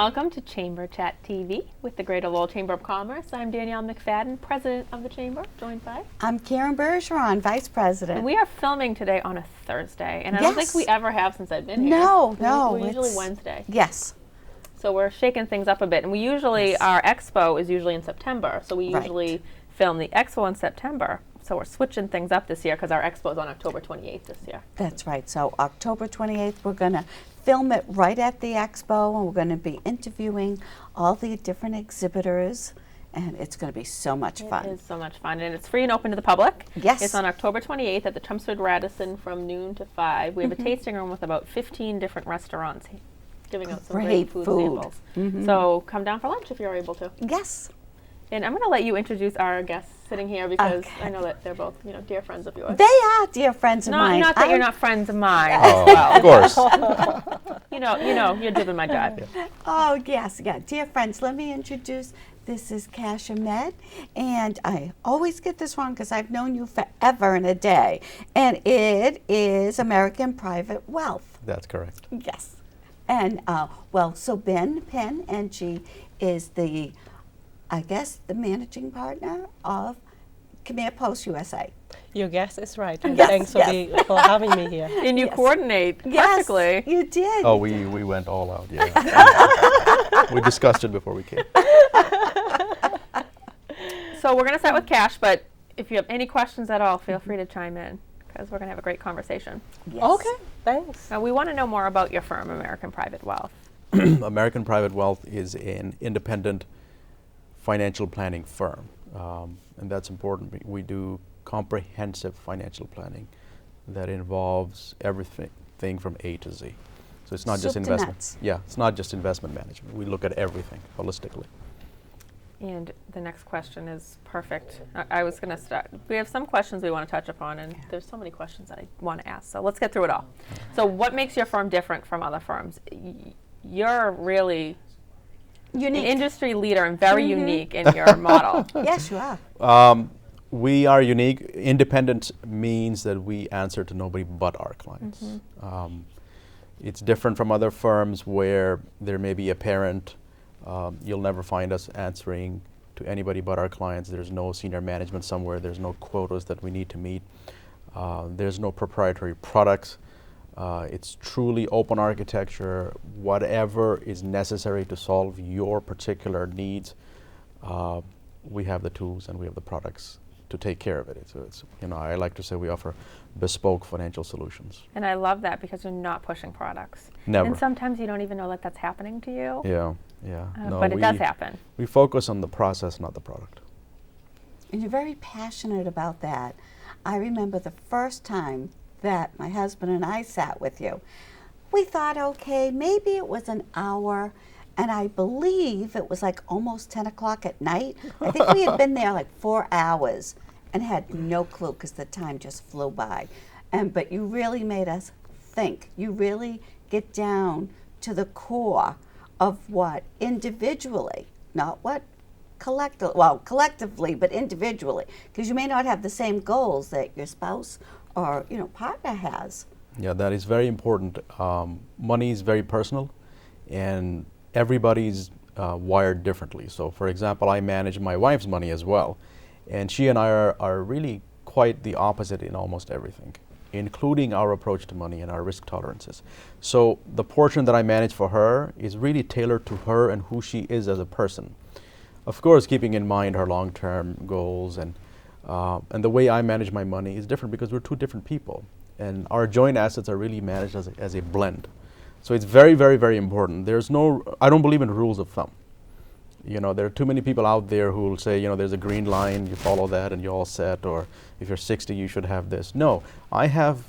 welcome to Chamber Chat TV with the Greater Lowell Chamber of Commerce. I'm Danielle McFadden, President of the Chamber, joined by... I'm Karen Bergeron, Vice President. And we are filming today on a Thursday, and I don't think we ever have since I've been here. No. We're usually Wednesday. Yes. So we're shaking things up a bit, and we usually, our expo is usually in September, so we usually film the expo in September. So we're switching things up this year because our expo is on October 28th this year. That's right. So October 28th, we're going to film it right at the expo, and we're going to be interviewing all the different exhibitors, and it's going to be so much fun. It is so much fun, and it's free and open to the public. Yes. It's on October 28th at the Chelmsford Radisson from noon to 5. We have a tasting room with about 15 different restaurants giving out some great food samples. So come down for lunch if you're able to. Yes. And I'm going to let you introduce our guests sitting here because I know that they're both, dear friends of yours. They are dear friends of mine. Not that you're not friends of mine. Of course. You're doing my job. Oh, yes, yeah. Dear friends, let me introduce. This is Cash Ahmed, and I always get this wrong because I've known you forever and a day. And it is American Private Wealth. That's correct. Yes. And, so Ben Penn, and she is the managing partner of Khmer Post USA. Your guess is right. Yes, Thanks for having me here. And you coordinate perfectly. Yes, you did. Oh, we went all out, yeah. We discussed it before we came. So we're going to start with Cash, but if you have any questions at all, feel free to chime in because we're going to have a great conversation. Yes. Okay, thanks. We want to know more about your firm, American Private Wealth. American Private Wealth is an independent financial planning firm, and that's important. We do comprehensive financial planning that involves everything from A to Z. So it's not just investment. Nuts. Yeah, it's not just investment management. We look at everything holistically. And the next question is perfect. I was going to start. We have some questions we want to touch upon, and there's so many questions that I want to ask. So let's get through it all. So what makes your firm different from other firms? You're really Unique. an industry leader and very unique in your model. Yes, you are. We are unique. Independent means that we answer to nobody but our clients. It's different from other firms where there may be a parent. You'll never find us answering to anybody but our clients. There's no senior management somewhere. There's no quotas that we need to meet. There's no proprietary products. It's truly open architecture. Whatever is necessary to solve your particular needs, we have the tools and we have the products to take care of it. So it's, I like to say we offer bespoke financial solutions. And I love that because you're not pushing products. Never. And sometimes you don't even know that that's happening to you. Yeah. No, but it does happen. We focus on the process, not the product. And you're very passionate about that. I remember the first time that my husband and I sat with you. We thought, okay, maybe it was an hour, and I believe it was like almost 10 o'clock at night. I think we had been there like 4 hours and had no clue because the time just flew by. But you really made us think. You really get down to the core of what individually, not what collectively, but individually, because you may not have the same goals that your spouse or partner has. Yeah, that is very important. Money is very personal, and everybody's wired differently. So, for example, I manage my wife's money as well, and she and I are really quite the opposite in almost everything, including our approach to money and our risk tolerances. So the portion that I manage for her is really tailored to her and who she is as a person. Of course, keeping in mind her long-term goals, and the way I manage my money is different because we're two different people, and our joint assets are really managed as a blend. So it's very, very, very important. I don't believe in rules of thumb. There are too many people out there who will say, there's a green line, you follow that and you're all set, or if you're 60, you should have this. No, I have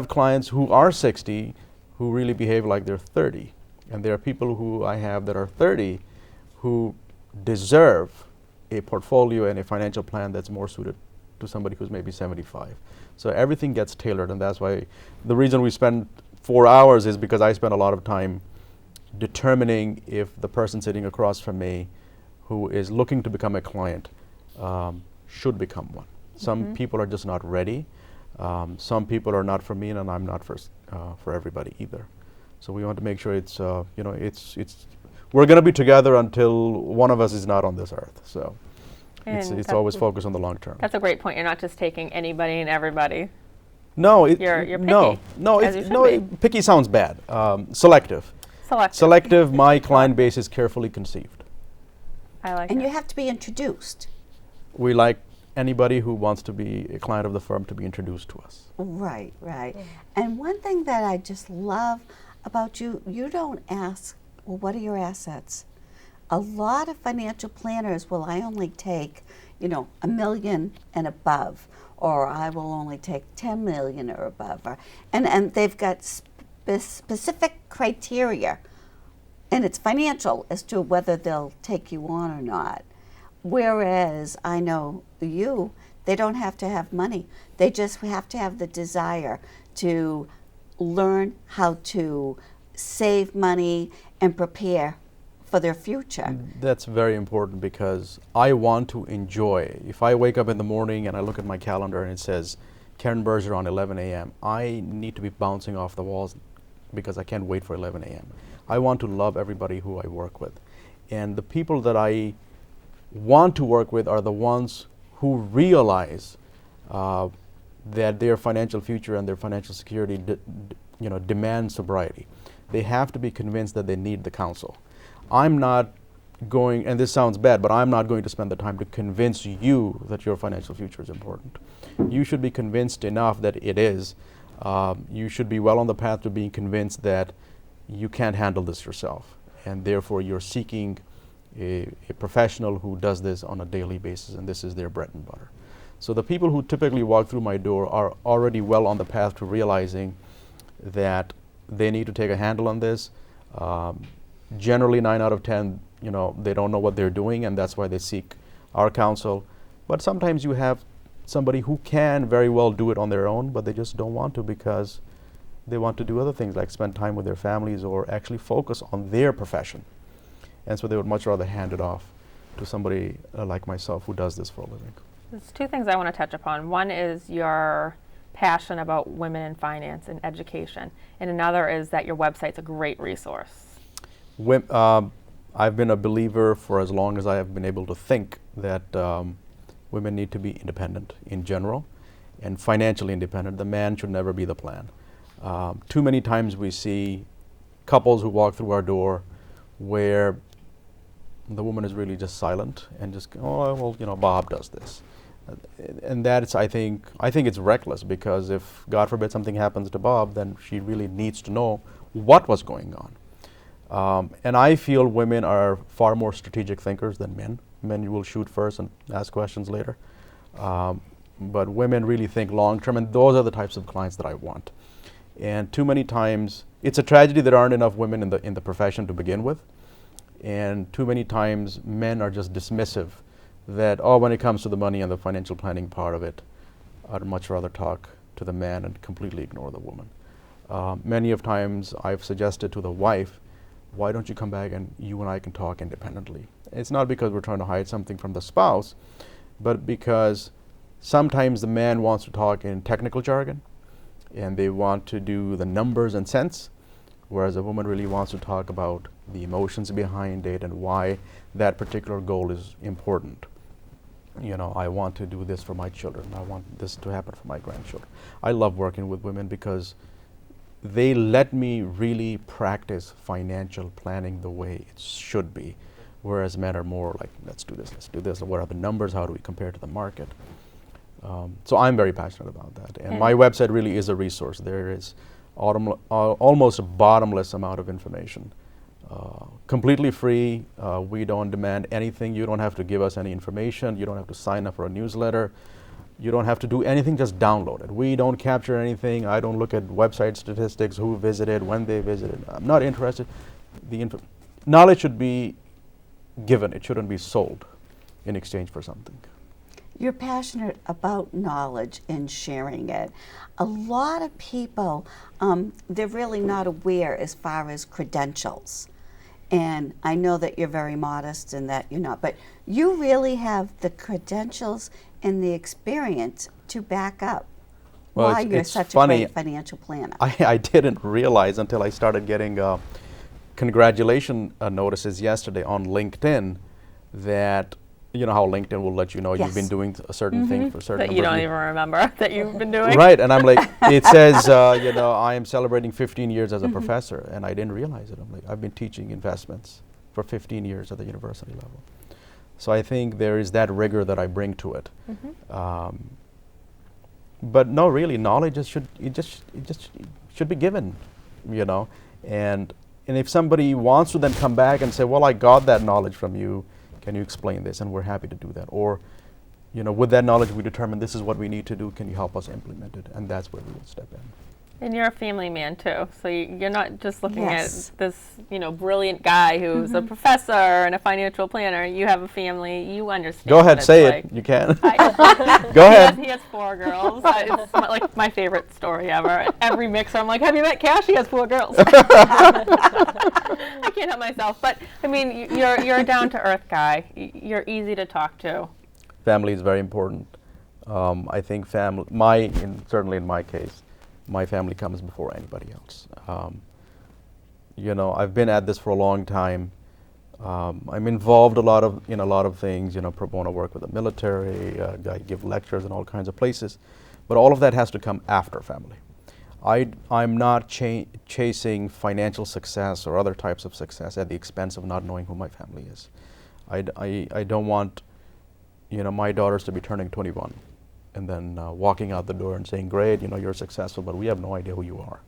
clients who are 60 who really behave like they're 30. And there are people who I have that are 30 who deserve a portfolio and a financial plan that's more suited to somebody who's maybe 75. So everything gets tailored, and that's why the reason we spend 4 hours is because I spend a lot of time determining if the person sitting across from me who is looking to become a client should become one. Some people are just not ready. Some people are not for me, and I'm not for everybody either. So we want to make sure it's we're going to be together until one of us is not on this earth. So it's And always focused on the long term. That's a great point. You're not just taking anybody and everybody. No, You're no, picky, no, as you should no. be. Picky sounds bad. Selective. Selective. Selective. My client base is carefully conceived. I like And it. you have to be introduced. We like anybody who wants to be a client of the firm to be introduced to us. Right, right. And one thing that I just love about you, you don't ask, well, what are your assets? A lot of financial planners will, I only take, $1 million and above, or I will only take 10 million or above, and they've got specific criteria, and it's financial as to whether they'll take you on or not. Whereas I know you, they don't have to have money. They just have to have the desire to learn how to save money and prepare for their future. That's very important because I want to enjoy. If I wake up in the morning and I look at my calendar and it says Karen Berger on 11 a.m., I need to be bouncing off the walls because I can't wait for 11 a.m. I want to love everybody who I work with. And the people that I want to work with are the ones who realize that their financial future and their financial security demand sobriety. They have to be convinced that they need the counsel. I'm not going, and this sounds bad, but I'm not going to spend the time to convince you that your financial future is important. You should be convinced enough that it is. You should be well on the path to being convinced that you can't handle this yourself, and therefore you're seeking a professional who does this on a daily basis, and this is their bread and butter. So the people who typically walk through my door are already well on the path to realizing that they need to take a handle on this. Generally 9 out of 10, they don't know what they're doing, and that's why they seek our counsel. But sometimes you have somebody who can very well do it on their own, but they just don't want to because they want to do other things like spend time with their families or actually focus on their profession. And so they would much rather hand it off to somebody like myself who does this for a living. There's two things I want to touch upon. One is your passion about women in finance and education, and another is that your website's a great resource. I've been a believer for as long as I have been able to think that women need to be independent in general and financially independent. The man should never be the plan. Too many times we see couples who walk through our door where the woman is really just silent and just, Bob does this. And that's, I think it's reckless, because if, God forbid, something happens to Bob, then she really needs to know what was going on. And I feel women are far more strategic thinkers than men. Men will shoot first and ask questions later. But women really think long term, and those are the types of clients that I want. And too many times, it's a tragedy there aren't enough women in the profession to begin with. And too many times, men are just dismissive that, when it comes to the money and the financial planning part of it, I'd much rather talk to the man and completely ignore the woman. Many of times, I've suggested to the wife, why don't you come back and you and I can talk independently? It's not because we're trying to hide something from the spouse, but because sometimes the man wants to talk in technical jargon and they want to do the numbers and cents, whereas a woman really wants to talk about the emotions behind it and why that particular goal is important. I want to do this for my children. I want this to happen for my grandchildren. I love working with women because they let me really practice financial planning the way it should be, whereas men are more like, let's do this, what are the numbers, how do we compare to the market? So I'm very passionate about that. And my website really is a resource. There is almost a bottomless amount of information. Completely free. We don't demand anything. You don't have to give us any information. You don't have to sign up for a newsletter. You don't have to do anything, just download it. We don't capture anything. I don't look at website statistics, who visited, when they visited. I'm not interested. Knowledge should be given. It shouldn't be sold in exchange for something. You're passionate about knowledge and sharing it. A lot of people, they're really not aware as far as credentials. And I know that you're very modest and that you're not, but you really have the credentials and the experience to back up why you're such a great financial planner. I didn't realize until I started getting congratulation notices yesterday on LinkedIn that, you know how LinkedIn will let you know you've been Yes. doing a certain thing for a certain That you number of don't years. even remember that you've been doing. Right, and I'm like, it says, you know, I am celebrating 15 years as a professor, and I didn't realize it. I'm like, I've been teaching investments for 15 years at the university level. So I think there is that rigor that I bring to it. But no, really, knowledge it should be given, you know, and if somebody wants to then come back and say, well, I got that knowledge from you, can you explain this? And we're happy to do that. Or, you know, with that knowledge, we determine this is what we need to do. Can you help us implement it? And that's where we will step in. And you're a family man too, so you're not just looking Yes. at this, you know, brilliant guy who's a professor and a financial planner. You have a family. You understand. Go what ahead, it's say like. it. You can. I- Go ahead. He has 4 girls. It's like my favorite story ever. Every mixer, I'm like, have you met Cash? He has 4 girls. I can't help myself. But I mean, you're a down to earth guy. You're easy to talk to. Family is very important. I think family, certainly in my case, my family comes before anybody else. You know, I've been at this for a long time. I'm involved in a lot of things. You know, pro bono work with the military. I give lectures in all kinds of places, but all of that has to come after family. I'm not chasing financial success or other types of success at the expense of not knowing who my family is. I don't want, you know, my daughters to be turning 21 and then walking out the door and saying, great, you know, you're successful, but we have no idea who you are.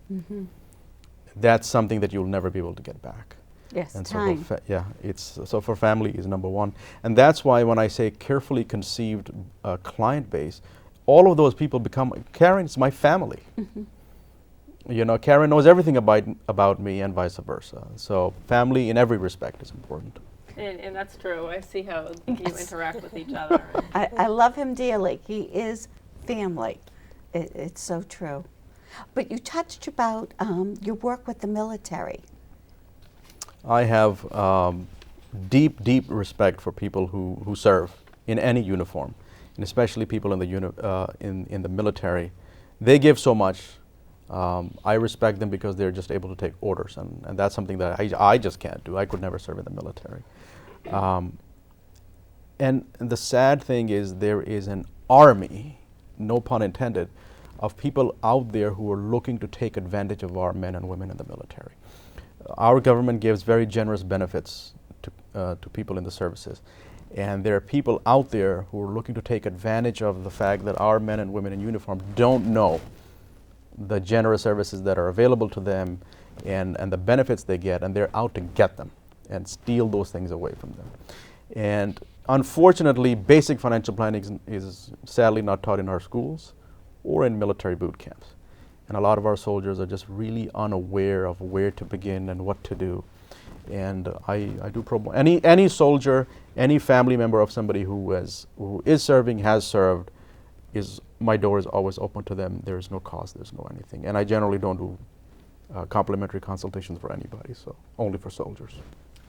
That's something that you'll never be able to get back. Yes, And time. so for family is number one. And that's why when I say carefully conceived client base, all of those people become, Karen's my family. You know, Karen knows everything about me and vice versa. So family in every respect is important. And that's true. I see how you Yes. interact with each other. I love him dearly. He is family. It's so true. But you touched about your work with the military. I have deep, deep respect for people who serve in any uniform, and especially people in the military. They give so much. I respect them because they're just able to take orders, and that's something that I just can't do. I could never serve in the military. And the sad thing is there is an army, no pun intended, of people out there who are looking to take advantage of our men and women in the military. Our government gives very generous benefits to people in the services. And there are people out there who are looking to take advantage of the fact that our men and women in uniform don't know the generous services that are available to them and the benefits they get, and they're out to get them and steal those things away from them. And unfortunately, basic financial planning is sadly not taught in our schools or in military boot camps. And a lot of our soldiers are just really unaware of where to begin and what to do. And I do pro bono. Any soldier, any family member of somebody who is serving, has served, my door is always open to them. There is no cost, there's no anything. And I generally don't do complimentary consultations for anybody, so only for soldiers.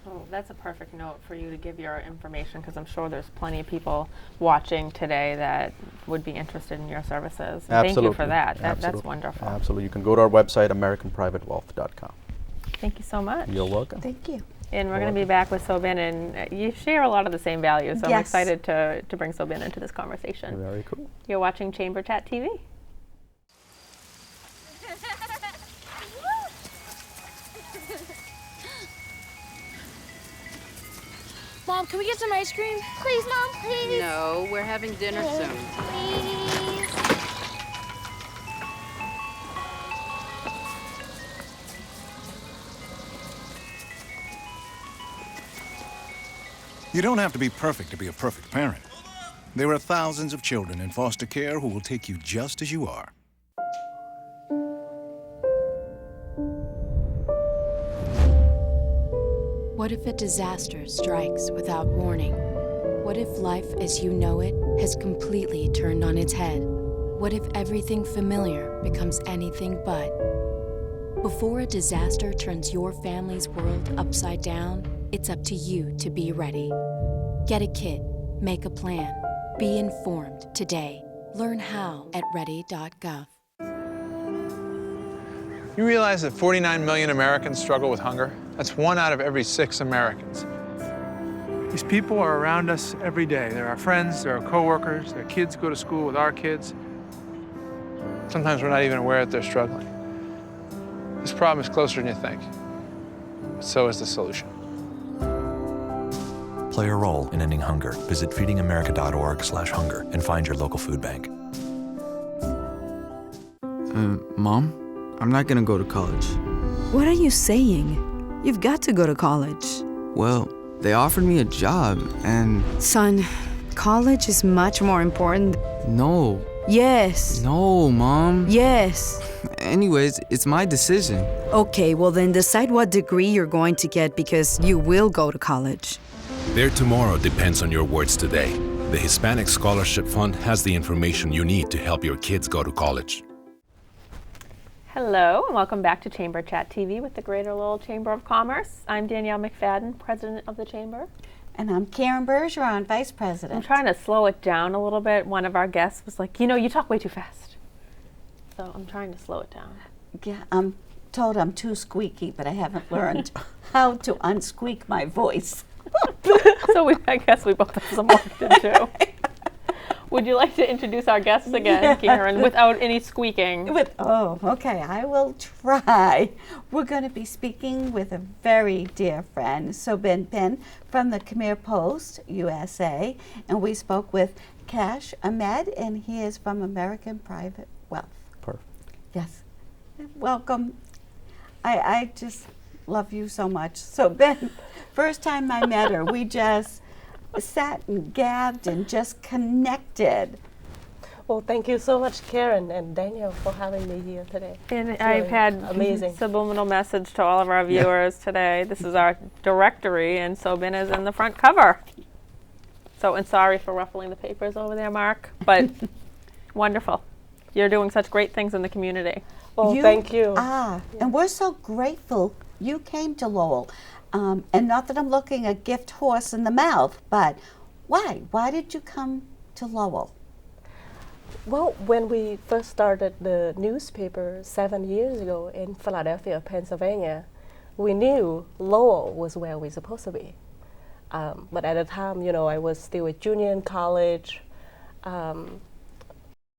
Oh, that's a perfect note for you to give your information, because I'm sure there's plenty of people watching today that would be interested in your services. And thank you for that. That's wonderful. Absolutely. You can go to our website, AmericanPrivateWealth.com. Thank you so much. You're welcome. Thank you. And we're going to be back with Sobin, and you share a lot of the same values, so I'm Yes. excited to bring Sobin into this conversation. Very cool. You're watching Chamber Chat TV. Mom, can we get some ice cream? Please, Mom, please. No, we're having dinner soon. Please. You don't have to be perfect to be a perfect parent. There are thousands of children in foster care who will take you just as you are. What if a disaster strikes without warning? What if life as you know it has completely turned on its head? What if everything familiar becomes anything but? Before a disaster turns your family's world upside down, it's up to you to be ready. Get a kit, make a plan, be informed today. Learn how at ready.gov. You realize that 49 million Americans struggle with hunger? That's 1 out of every 6 Americans. These people are around us every day. They're our friends, they're our coworkers, their kids go to school with our kids. Sometimes we're not even aware that they're struggling. This problem is closer than you think. So is the solution. Play a role in ending hunger. Visit feedingamerica.org/hunger and find your local food bank. Mom, I'm not gonna go to college. What are you saying? You've got to go to college. Well, they offered me a job and... Son, college is much more important. No. Yes. No, Mom. Yes. Anyways, it's my decision. Okay, well then decide what degree you're going to get because you will go to college. Their tomorrow depends on your words today. The Hispanic Scholarship Fund has the information you need to help your kids go to college. Hello, and welcome back to Chamber Chat TV with the Greater Lowell Chamber of Commerce. I'm Danielle McFadden, President of the Chamber. And I'm Karen Bergeron, Vice President. I'm trying to slow it down a little bit. One of our guests was like, you talk way too fast. So I'm trying to slow it down. Yeah, I'm told I'm too squeaky, but I haven't learned how to unsqueak my voice. So I guess we both have some work to do. Would you like to introduce our guests again, Karen, without any squeaking? Okay, I will try. We're going to be speaking with a very dear friend, Sobin Penn from the Khmer Post, USA, and we spoke with Cash Ahmed, and he is from American Private Wealth. Perfect. Yes. Welcome. I just love you so much. So Ben, first time I met her, we just sat and gabbed and just connected. Well, thank you so much, Karen and Daniel, for having me here today. And It's I've really had amazing subliminal message to all of our viewers today. This is our directory, and Sobin is in the front cover. So, and sorry for ruffling the papers over there, Mark, but wonderful. You're doing such great things in the community. Well, thank you. And we're so grateful you came to Lowell. And not that I'm looking a gift horse in the mouth, but why? Why did you come to Lowell? Well, when we first started the newspaper 7 years ago in Philadelphia, Pennsylvania, we knew Lowell was where we were supposed to be. But at the time, I was still a junior in college.